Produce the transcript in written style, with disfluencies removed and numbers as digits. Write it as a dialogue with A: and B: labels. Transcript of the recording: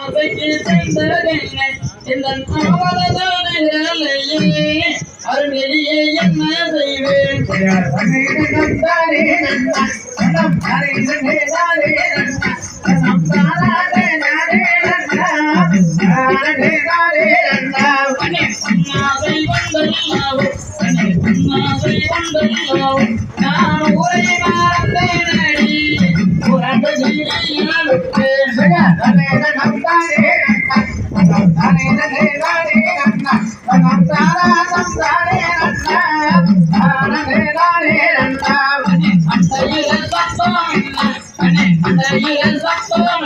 A: ஆசைக்கு சென்றதென்ன இந்த அவலதானையே அருள்நெறியே என்ன செய்வேன் நான் உரை மறந்தேனடி உறவு சத்தம்